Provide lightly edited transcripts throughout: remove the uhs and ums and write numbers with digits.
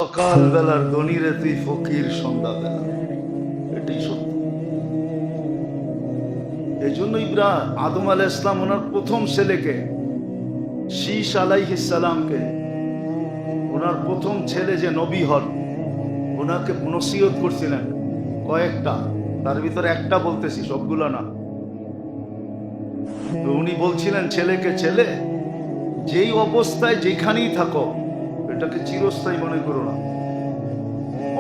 সকাল বেলার ধনীরে তুই ফকির সন্ধ্যা বেলা, এটাই সত্য। এই জন্য আদম আলাইহিস সালাম ওনার প্রথম ছেলেকে, শীশ আলাইহিস সালামকে, ওনার প্রথম ছেলে যে নবী হন, ওনাকে নসিহত করছিলেন কয়েকটা, তার ভিতরে একটা বলতেছি, সবগুলো না। তো উনি বলছিলেন ছেলেকে, ছেলে যেই অবস্থায় যেখানেই থাকো এটাকে চিরস্থায়ী মনে করো না,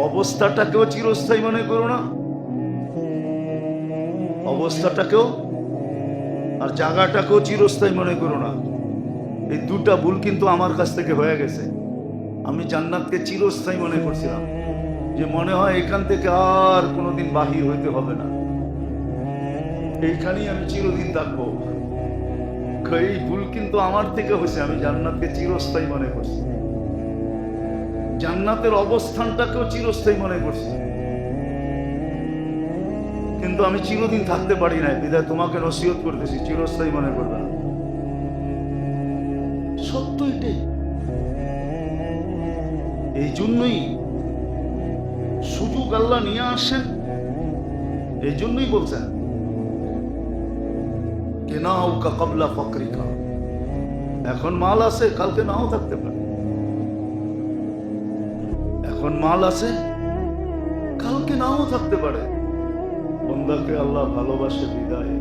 অবস্থাটাকেও চিরস্থায়ী মনে করো না, অবস্থাটাকেও আর জায়গাটাকেও চিরস্থায়ী মনে করো না। এই দুটা ভুল কিন্তু আমার কাছ থেকে হয়ে গেছে। আমি জান্নাতকে চিরস্থায়ী মনে করছিলাম, যে মনে হয় এখান থেকে আর কোনোদিন বাহির হইতে হবে না, এইখানেই আমি চিরদিন থাকবো। এই ভুল কিন্তু আমার থেকে হয়েছে। আমি জান্নাতকে চিরস্থায়ী মনে করছি, জান্নাতের অবস্থানটাকেও চিরস্থায়ী মনে করছি, কিন্তু আমি চিরদিন থাকতে পারি না। বিধায় তোমাকে নসিহত করতেছি, চিরস্থায়ী মনে করবে না। সত্য এটাই। এই জন্যই সুযোগ আল্লাহ নিয়ে আসেন, এই জন্যই বলছেন কেনাউকা ক্বাবলা ফাকরিকা। এখন মাল আছে, কালকে নাও থাকতে পারে। এখন মাল আছে, কালকে নাও থাকতে পারে। বান্দাকে আল্লাহ ভালোবাসে বিদায়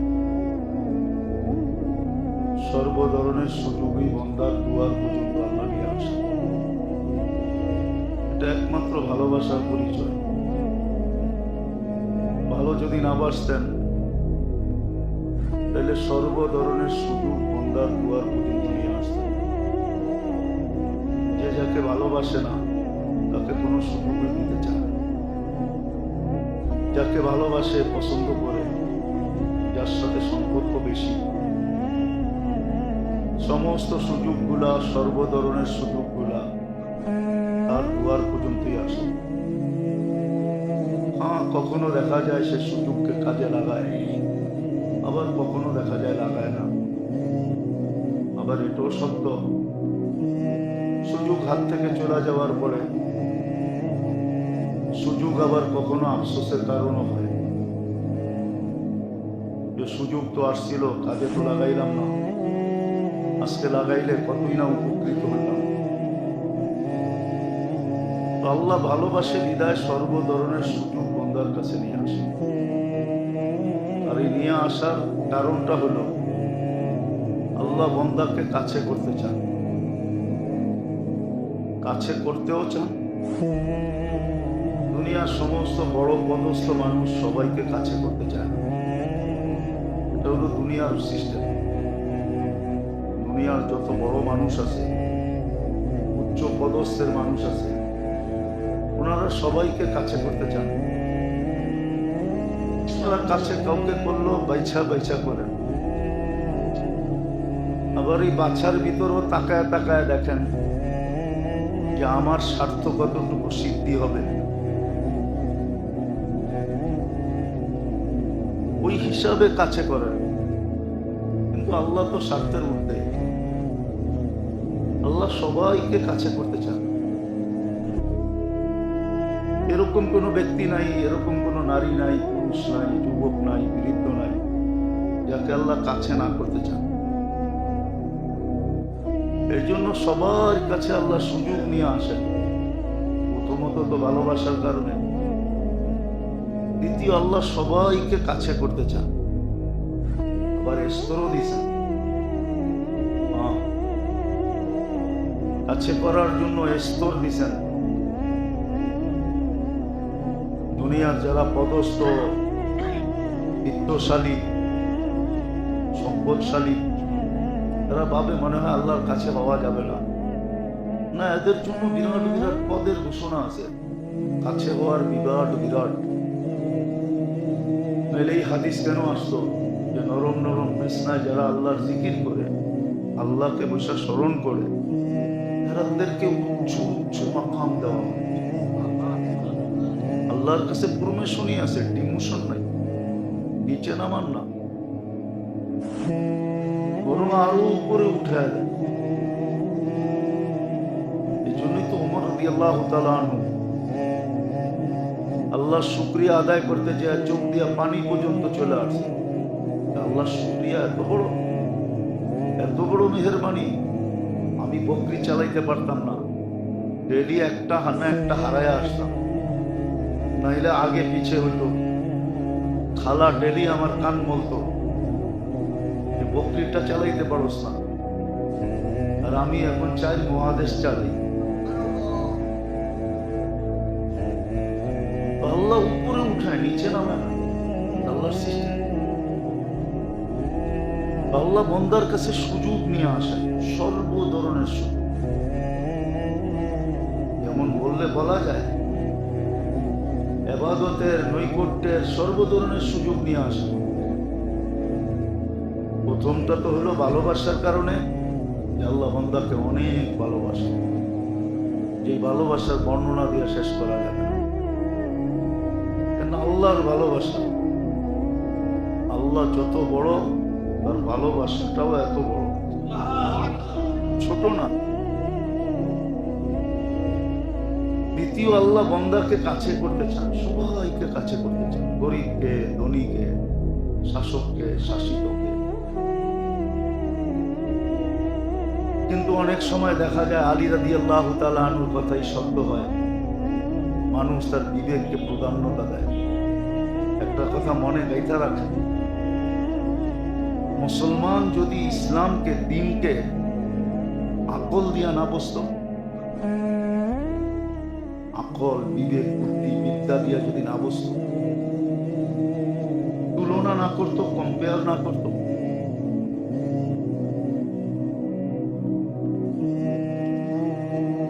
সর্ব ধরনের সুযোগই বান্দার দুয়ার পর্যন্ত আল্লাহ নিয়ে আসে। এটা একমাত্র ভালোবাসার পরিচয়। ভালো যদি না বাসতেন তাহলে সর্ব ধরনের সুযোগ বান্দার দুয়ার পর্যন্ত নিয়ে আসতেন। যে যাকে ভালোবাসে না তাকে কোনো সুযোগই দিতে চায় না। যাকে ভালোবাসে, পছন্দ করে, যার সাথে সম্পর্ক বেশি, সমস্ত সুযোগগুলা, সর্ব ধরনের সুযোগগুলা তার দুয়ার পর্যন্তই আসে। হ্যাঁ, কখনো দেখা যায় সে সুযোগকে কাজে লাগায়, আবার কখনো দেখা যায় লাগায় না। আবার এটাও সত্য, সুযোগ হাত থেকে চলে যাওয়ার পরে সুযোগ আবার কখনো আফসোসের কারণও হয়, যে সুযোগ তো আসছিল, কাজে তো লাগাইলাম না, আজকে লাগাইলে কতই না উপকৃত হইলাম। আল্লাহ ভালোবাসে বিদায় সর্ব ধরনের সুযোগ বান্দার কাছে নিয়ে আসে। আর এই নিয়ে আসার কারণটা হলো আল্লাহ বান্দাকে কাছে করতে চান, কাছে করতেও চান। দুনিয়ার সমস্ত বড় পদস্থ মানুষ সবাইকে কাছে করতে চায় না, এটা হলো দুনিয়ার সিস্টেম। দুনিয়ার যত বড় মানুষ আছে, উচ্চ পদস্থের মানুষ আছে, ওনারা সবাইকে কাছে করতে চান। ওনারা কাছে কাউকে করলো বাইছা বাইছা করেন, আবার এই বাছার ভিতরও তাকায় তাকায় দেখেন যে আমার স্বার্থ কতটুকু সিদ্ধি হবে, ওই হিসাবে কাছে করেন। কিন্তু আল্লাহ তো স্বার্থের ঊর্ধ্বে, আল্লাহ সবাইকে কাছে করতে চান। এরকম কোনো ব্যক্তি নাই, এরকম কোনো নারী নাই, পুরুষ নাই, যুবক নাই, বৃদ্ধ নাই, যাকে আল্লাহ কাছে না করতে চান। এই জন্য সবার কাছে আল্লাহ সুযোগ নিয়ে আসেন। প্রথমত তো ভালোবাসার কারণে, দ্বিতীয় আল্লাহ সবাইকে কাছে করতে চান। আবার স্তরও দিয়েছেন, কাছে করার জন্য স্তর দিয়েছেন। দুনিয়ার যারা পদস্থ, বিত্তশালী, সম্পদশালী, তারা ভাবে মনে হয় আল্লাহর কাছে পাওয়া যাবে না। না, এদের জন্য বিরাট বিরাট পদের ঘোষণা আছে, কাছে হওয়ার বিরাট বিরাট। এই হাদিস কেন আসতো যে নরম নরম বিছনায় যারা আল্লাহর জিকির করে, আল্লাহকে বসে স্মরণ করে, তাদেরকে উচ্চ উচ্চ মাকাম দেওয়া হয়। আল্লাহর কাছে প্রমোশনই আছে, ডিমোশন নাই, নিচে নামান না, বরং আরো উপরে উঠে দেয়। এই জন্যই তো ওমর রাদিয়াল্লাহু তাআলা আনহু আল্লাহর শুকরিয়া আদায় করতে যে চোখ দিয়ে পানি পর্যন্ত চলে আসে। আল্লাহর শুকরিয়া এত বড় মেহেরবানি। আমি বকরি চালাইতে পারতাম না, ডেলি একটা হারায় আসতাম, নাইলে আগে পিছে হইতো। খালা ডেলি আমার কান বলতো যে বকরিটা চালাইতে পারোস না, আর আমি এখন চাই মহাদেশ চালাই। আল্লাহ উপরে উঠায়, নিচে নামে না। আল্লাহর সিস্টেম। আল্লাহ বন্দার কাছে সুযোগ নিয়ে আসে, সর্ব ধরনের সুযোগ। যেমন বললে বলা যায় ইবাদতের, নৈকট্যের সর্ব ধরনের সুযোগ নিয়ে আসে। প্রথমটা তো হলো ভালোবাসার কারণে, যে আল্লাহ বন্দাকে অনেক ভালোবাসে। যে ভালোবাসার বর্ণনা দিয়ে শেষ করা যাবে না। কেন আল্লাহর ভালোবাসা, আল্লাহ যত বড় তার ভালোবাসাটাও এত বড়, ছোট না। দ্বিতীয়, আল্লাহ বন্দাকে কাছে করতে চান, সবাইকে কাছে করতে চান, গরিবকে, ধনীকে, শাসককে, শাসিতকে। কিন্তু অনেক সময় দেখা যায় আলী রাদিয়াল্লাহু তাআলা আনহুর কথাই সত্য হয়, মানুষ তার বিবেককে প্রাধান্যতা দেয়। একটা কথা মনে গাইতে রাখেন, মুসলমান যদি ইসলামকে, দ্বীনকে আকল দিয়া না বুঝতো, আকল, বিবেক, বুদ্ধি, বিদ্যা দিয়া যদি না বুঝতো, তুলনা না করতো, কম্পেয়ার না করতো,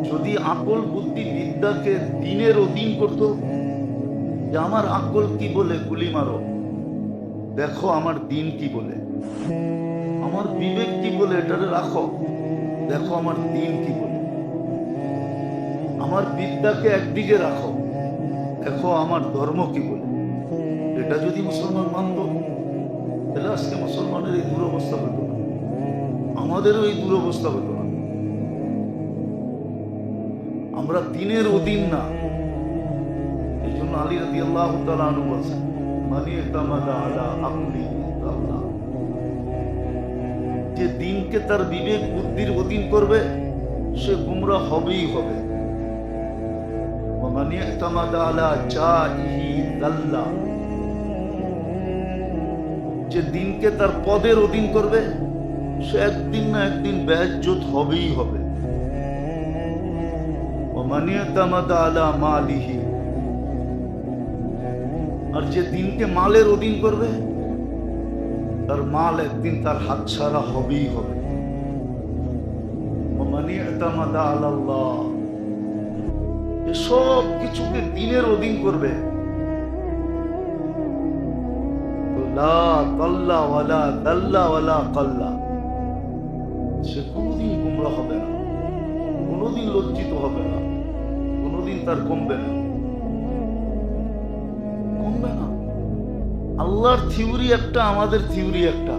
যদি আকল, বুদ্ধি, বিদ্যাকে দ্বীনের অধীন করতো, যে আমার আকল কি বলে গুলি মারো, দেখো আমার দ্বীন কি বলে, আমার বিবেক কি বলে এটারে রাখো, দেখো আমার দ্বীন কি বলে, আমার বিদ্যাকে একদিকে রাখো, দেখো আমার ধর্ম কি বলে। এটা যদি মুসলমান মানত, তাহলে আজকে মুসলমানের এই দুরবস্থা হতো না, আমাদেরও এই দুরবস্থা হতো না। আমরা দ্বীনের অধীন না। এই জন্য আলী রাদিয়াল্লাহু তাআলা আনহু বলেছেন, মানি ইতামাদা আলা আকলি আল্লাহ, যে দ্বীনকে তার বিবেক বুদ্ধির অধীন করবে সে গুমরাহ হবেই হবে। মানি ইতামাদা আলা জাইহি দাল্লা, যে দ্বীনকে তার পদের অধীন করবে সে একদিন না একদিন বেইজ্জত হবেই হবে। মানি ইতামাদা আলা মালিহি, আর যে দ্বীনকে মালের অধীন করবে তার মাল একদিন তার হাতছাড়া হবেই হবে। মানি ইতামাদা আলাল্লাহ, সব কিছুকে দ্বীনের অধীন করবে, লা তাল্লা ওয়ালা দাল্লা ওয়ালা কাল্লা, সে কোনোদিন গুমরাহ হবে না, কোনোদিন লজ্জিত হবে না, কোনোদিন তার কমবে না। আল্লাহর থিওরি একটা, আমাদের থিওরি একটা।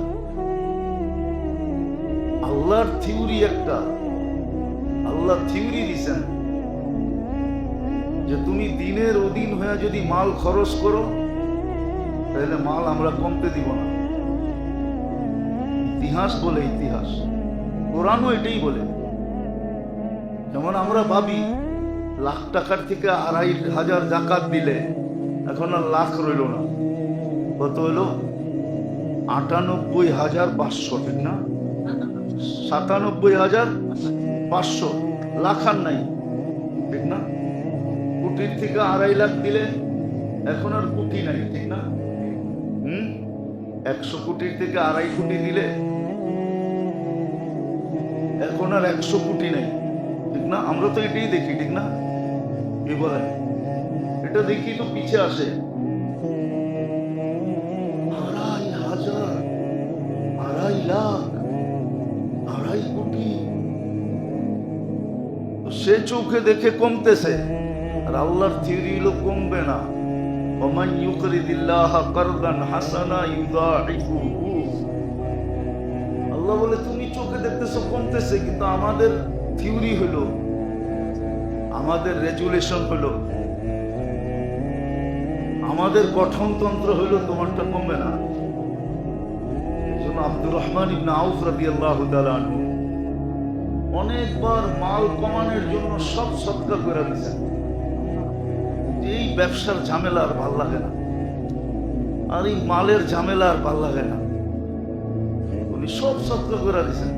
আল্লাহর থিওরি একটা। আল্লাহ থিওরি দিছেন যে তুমি দ্বীনের অধীন হয়ে যদি মাল খরচ করো, তাহলে মাল আমরা কমতে দিব না। ইতিহাস বলে, ইতিহাস, কোরআনও এটাই বলে। যেমন আমরা ভাবি লাখ টাকার থেকে 2,500 যাকাত দিলে এখন আর লাখ রইল না, কত হলো? 98,500, ঠিক না? 97,500, লাখ আর নাই, ঠিক না? কোটির থেকে 2.5 লাখ দিলে এখন আর কোটি নাই, ঠিক না? 100 কোটির থেকে 2.5 কোটি দিলে এখন আর 100 কোটি নাই, ঠিক না? আমরা তো এটাই দেখি, ঠিক না? কি বলেন? এটা দেখি তো পিছে আসে 2,500, 2.5 লাখ, 2.5 কোটি। সে চোখে দেখে কমতেছে, আর আল্লাহর থিওরি হলো কমবে না। ওমান ইউকরিদিল্লাহ কারদান হাসানা ইউদাইফুহু, আল্লাহ বলে তুমি চোখে দেখতেছো কমতেছে, কিন্তু আমাদের থিওরি হলো আমাদের রেজুলেশন হলো, আমাদের গঠনতন্ত্র হলো, তোমারটা কমবে না। এই জন্য আব্দুর রহমান ইবনে আউফ রাদিয়াল্লাহু তাআলা আনহু অনেকবার মাল কমানোর জন্য সব সদকা করে দিয়েছেন। এই ব্যবসার ঝামেলা আর ভাল লাগে না, আর এই মালের ঝামেলা আর ভাল লাগে না, উনি সব সদকা করে দিয়েছেন।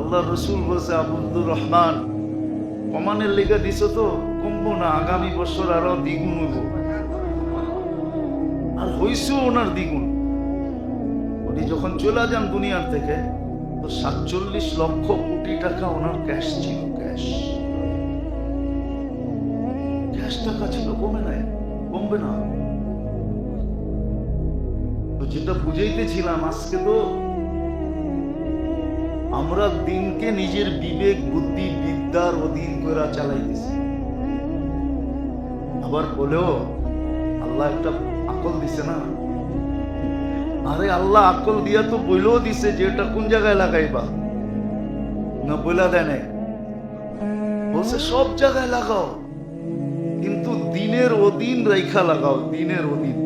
আল্লাহ রসুল বলছে, আব্দুর রহমান কমানের লেগে দিছ তো, কমবো না, আগামী বছর আরো দ্বিগুণ হইব। আর হইছেও ওনার দ্বিগুণ। উনি যখন চলে যান দুনিয়ার থেকে, তো 47 লক্ষ কোটি টাকা ওনার ক্যাশ ছিল। ক্যাশ টাকা ছিল, কমে নাই, কমবে না। তো যেটা বুঝাইতেছিলাম, আজকে তো আমরা দিনকে নিজের বিবেক বুদ্ধি বিদ্যার অধীন করে চালাইতেছি। আবার বলেও আল্লাহ একটা আকল দিছে না। আরে আল্লাহ আকল দিয়া তো বইলেও দিছে যে এটা কোন জায়গায় লাগাইবা, না বইলা দেয় নাই, বলছে সব জায়গায় লাগাও, কিন্তু দিনের অধীন রেখা লাগাও। দিনের অধীন,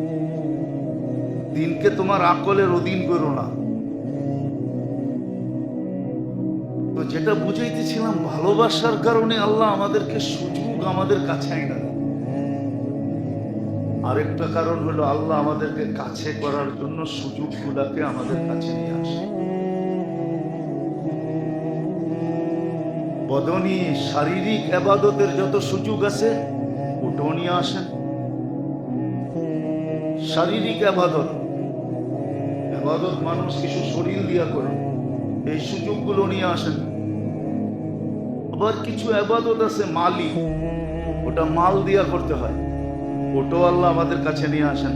দিনকে তোমার আকলের অধীন করো না। তো যেটা বুঝাইতেছিলাম, ভালোবাসার কারণে আল্লাহ আমাদেরকে সুযোগ আমাদের কাছে আইনা দেয়। আরেকটা কারণ হলো আল্লাহ আমাদেরকে কাছে করার জন্য সুযোগগুলাকে আমাদের কাছে নিয়ে আসে। বদনী শারীরিক ইবাদতের যত সুযোগ আছে ওটাও নিয়ে আসেন। শারীরিক ইবাদত মানুষ কিছু শরীর দিয়া করে, এই সুযোগগুলো নিয়ে আসেন। আবার কিছু ইবাদত আছে মালি, ওটা মাল দিয়া করতে হয়, ওটাও আল্লাহ আমাদের কাছে নিয়ে আসেন।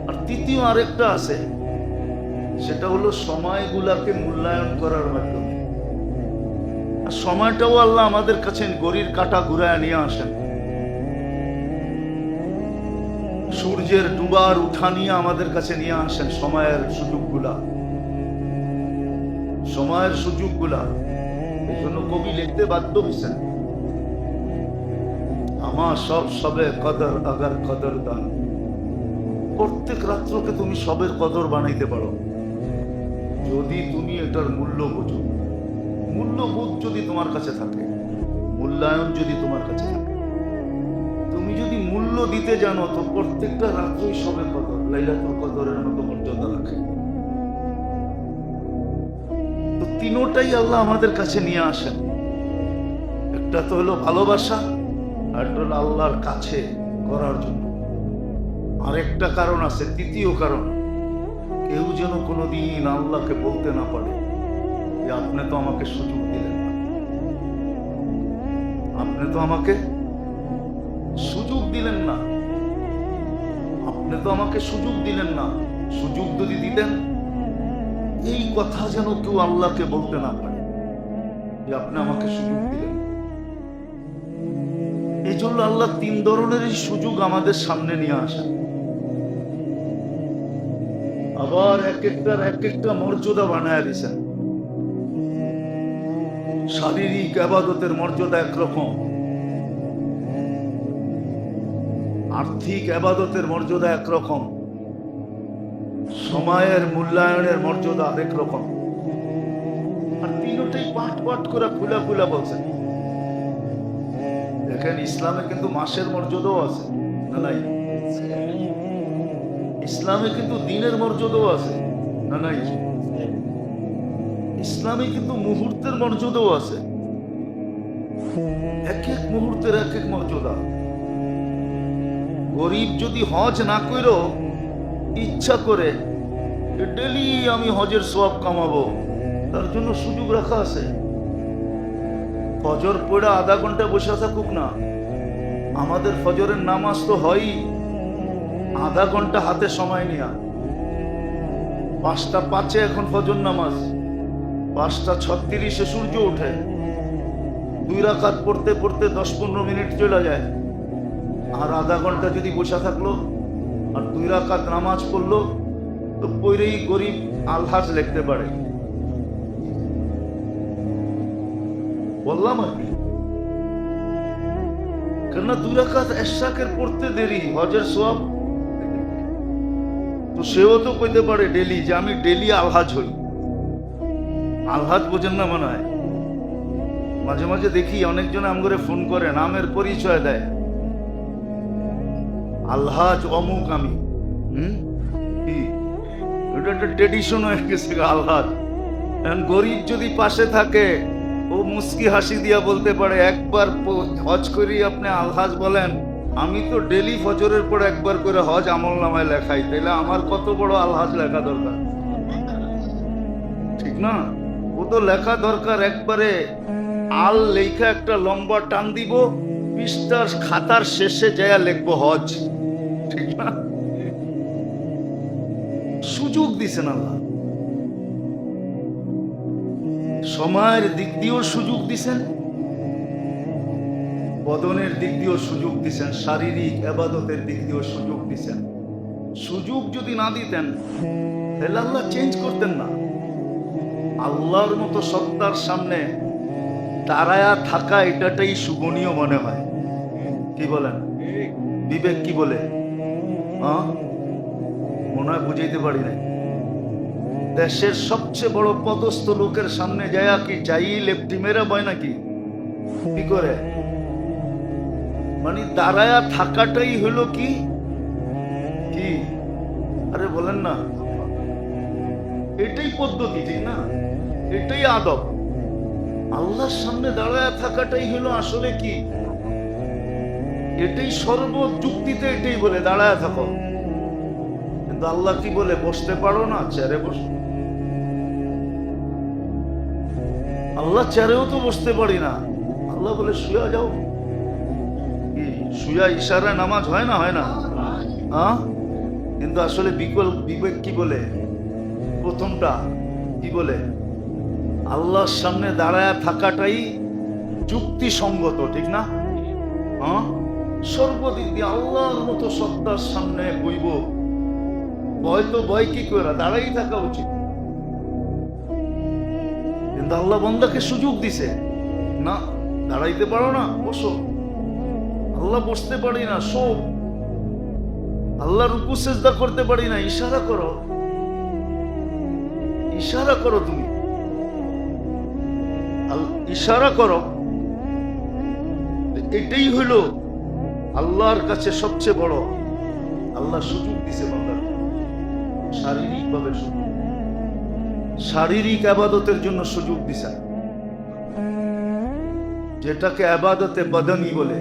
আর তৃতীয় আরেকটা আছে, সেটা হলো সময়গুলাকে মূল্যায়ন করার মাধ্যমে। আর সময়টাও আল্লাহ আমাদের কাছে ঘড়ির কাঁটা ঘুরায় নিয়ে আসেন। সূর্যের ডুবার উঠা নিয়ে আমাদের কাছে নিয়ে আসেন সময়ের সুযোগগুলা। এই জন্য কবি লিখতে বাধ্য হয়েছেন, আমার সব সবে কদর আগার কদর দান। প্রত্যেক রাত্রকে তুমি সবের কদর বানাইতে পারো যদি তুমি এটার মূল্য বোঝো। মূল্যবোধ যদি তোমার কাছে থাকে, মূল্যায়ন যদি তোমার কাছে থাকে, তুমি যদি মূল্য দিতে জানো, তো প্রত্যেকটা রাত্রই সবে কদর, লাইলাতুল কদরের মতো মর্যাদা রাখে। তো তিনোটাই আল্লাহ আমাদের কাছে নিয়ে আসেন। একটা তো হলো ভালোবাসা, আর একটা হলো আল্লাহর কাছে করার জন্য। আরেকটা কারণ আছে, তৃতীয় কারণ, কেউ যেন কোনোদিন আল্লাহকে বলতে না পারে যে আপনি তো আমাকে সুযোগ দিলেন না, আপনি তো আমাকে সুযোগ দিলেন না, আপনি তো আমাকে সুযোগ দিলেন না। সুযোগ যদি দিতেন, এই কথা যেন কেউ আল্লাহকে বলতে না পারে যে আপনি আমাকে সুযোগ দিলেন। এই জন্য আল্লাহ তিন ধরনের সুযোগ আমাদের সামনে নিয়ে আসেন। আবার এক একটা মর্যাদা বানায় দিয়েছেন। শারীরিক ইবাদতের মর্যাদা একরকম, আর্থিক ইবাদতের মর্যাদা একরকম, সময়ের মূল্যায়নের মর্যাদা আরেক রকম। আর তিনটাই পাট করে খুলা বলছেন। দেখেন, ইসলামে কিন্তু মাসের মর্যাদাও আছে না নাই? ইসলামে কিন্তু দিনের মর্যাদাও আছে না নাই? ইসলামে কিন্তু মুহূর্তের মর্যাদাও আছে। এক এক মুহূর্তের এক এক মর্যাদা। গরিব যদি হজ না কইরো, ইচ্ছা করে ডেলি আমি হজের সওয়াব কামাবো, তার জন্য সুযোগ রাখা আছে। ফজর পড়া আধা ঘন্টা বসে থাকুক না, আমাদের ফজরের নামাজ তো হয়ই আধা ঘন্টা হাতে সময় নিয়া। 5:05 এখন ফজর নামাজ, 5:36 সূর্য ওঠে। 2 রাকাত পড়তে 10-15 মিনিট চলে যায়। আর আধা ঘন্টা যদি বসে থাকলো আর 2 রাকাত নামাজ পড়লো, তো পইরেই গরিব আলহাজ লিখতে পারে। বললাম আর কি, কেননা 2 রাকাত এশরাকের পড়তে দেরি, হজের সওয়াব। তো সেও তো কইতে পারে ডেলি যে আমি ডেলি আলহাজ হই। আলহাজ বোঝেন না মনে হয়? মাঝে মাঝে দেখি অনেকজন আমগরে ফোন করে, নামের পরিচয় দেয়, আলহাজ অমুক আমি। কি এটা একটা ট্রেডিশন হয়ে গেছে আলহাজ। এখন গরিব যদি পাশে থাকে, ও মুস্কি হাসি দিয়া বলতে পারে, একবার হজ করি আপনি আলহাজ বলেন, আমি তো ডেলি ফজরের পর একবার করে হজ আমল নামায় লেখাই, তাইলে আমার কত বড় আলহাজ লেখা দরকার, ঠিক না? ও তো লেখা দরকার একবারে আল লেখা একটা লম্বা টান দিব, পৃষ্ঠার খাতার শেষে যায় লিখবো হজ, ঠিক না? সুযোগ দিছেন আল্লাহ, সময়ের দিক দিয়েও সুযোগ দিছেন, বদনের দিক দিয়েও সুযোগ দিছেন, শারীরিক ইবাদতের দিক দিয়েও সুযোগ দিছেন। সুযোগ যদি না দিতেন তাহলে আল্লাহ চেঞ্জ করতেন না। আল্লাহর মতো সত্তার সামনে দাঁড়ায়া থাকা এটাটাই শুভনীয় মনে হয়। কি বলেন? বিবেক কি বলে? মনে হয় বুঝাইতে পারি নাই। দেশের সবচেয়ে বড় পদস্থ লোকের সামনে যায় কি যাই লেপটি মেরে বয় নাকি? কি করে? মানে দাঁড়ায়া থাকাটাই হলো কি কি আরে বলেন না, এটাই পদ্ধতি, ঠিক না? এটাই আদব। আল্লাহর সামনে দাঁড়ায়া থাকাটাই হলো আসলে কি, এটাই সর্বযুক্তিতে এটাই বলে দাঁড়ায়া থাকো। কিন্তু আল্লাহ কি বলে? বসতে পারো না, চেয়ারে বসো। আল্লাহ চেয়ারেও তো বসতে পারি না, আল্লাহ বলে শুয়া যাও। কি শুয়া ইশারা নামাজ হয় না? হয় না? কিন্তু আসলে বিবেক কি বলে? প্রথমটা কি বলে? আল্লাহর সামনে দাঁড়ায় থাকাটাই যুক্তিসঙ্গত, ঠিক না? সর্বদিক দিয়ে আল্লাহর মতো সত্তার সামনে বইব, ভয় তো ভয় কি করে, দাঁড়াই থাকা উচিত। কিন্তু আল্লাহ বান্দাকে সুযোগ দিছে, না দাঁড়াইতে পারো না, বসো। আল্লাহ বসতে পারি না, শো। আল্লাহ রুকু সেজদা করতে পারি না, ইশারা করো, ইশারা করো, তুমি ইশারা করো। এটাই হইল আল্লাহর কাছে সবচেয়ে বড়। আল্লাহ সুযোগ দিছে বান্দার, শারীরিক ভাবে সুযোগ, শারীরিক ইবাদতের জন্য সুযোগ দিছে, যেটাকে ইবাদতে বদনি বলে।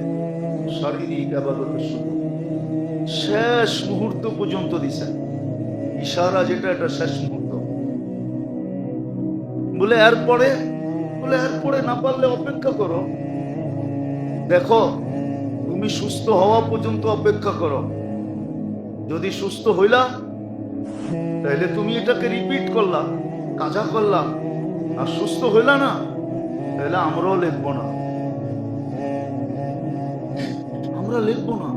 শারীরিক ইবাদতের সুযোগ শেষ মুহূর্ত পর্যন্ত দিছে। ইশারা যেটা, এটা শেষ মুহূর্ত। বলে এরপরে না পারলে অপেক্ষা করো, দেখো তুমি সুস্থ হওয়া পর্যন্ত অপেক্ষা করো। যদি সুস্থ হইলা তাহলে তুমি এটাকে রিপিট করলা, কাজা করলা। আর সুস্থ হইলা না তাহলে আমরাও লিখবো না, আমরা লিখবো না,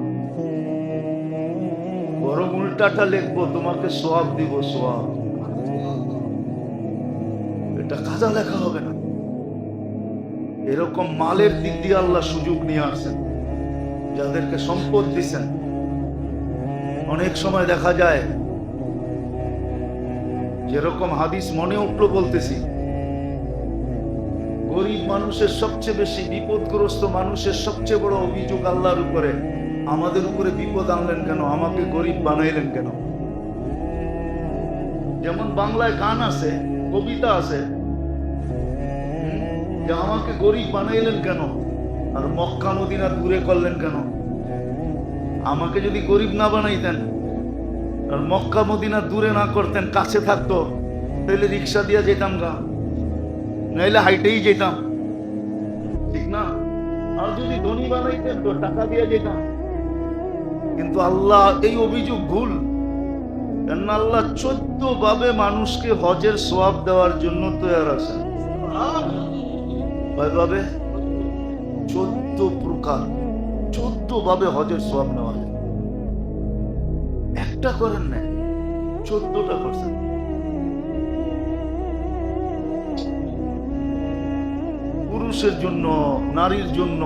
বরং উল্টাটা লিখবো, তোমাকে সওয়াব দিব, সওয়াব। এটা কাজা লেখা হবে না। এরকম মালের দিক দিয়ে আল্লাহ সুযোগ নিয়ে আসেন, যাদেরকে সম্পদ দিচ্ছেন। অনেক সময় দেখা যায়, যেরকম হাদিস মনে উঠলো বলতেছি, গরিব মানুষের সবচেয়ে বেশি, বিপদগ্রস্ত মানুষের সবচেয়ে বড় অভিযোগ আল্লাহর উপরে, আমাদের উপরে বিপদ আনলেন কেন, আমাকে গরিব বানাইলেন কেন? যেমন বাংলায় গান আছে, কবিতা আছে, যে আমাকে গরিব বানাইলেন কেন, আর মক্কা মদিনা দূরে করলেন কেন? আমাকে যদি গরিব না বানাইতেন আর মক্কা মদিনা দূরে না করতেন, কাছে থাকতো, তাহলে রিক্সা দিয়ে যেতাম গা, নাইলে হাইটেই যেতাম, ঠিক না? আর যদি ধনী বানাইতেন তো টাকা দিয়ে যেতাম। কিন্তু আল্লাহ এই অভিযোগ ভুল। কেন? আল্লাহ 14 ভাবে মানুষকে হজের সওয়াব দেওয়ার জন্য তৈরি আছেন। কয়ভাবে? 14 প্রকার, 14 ভাবে হজের সওয়াব নেওয়া যায়। একটা করেন না, 14টা করছেন। পুরুষের জন্য, নারীর জন্য,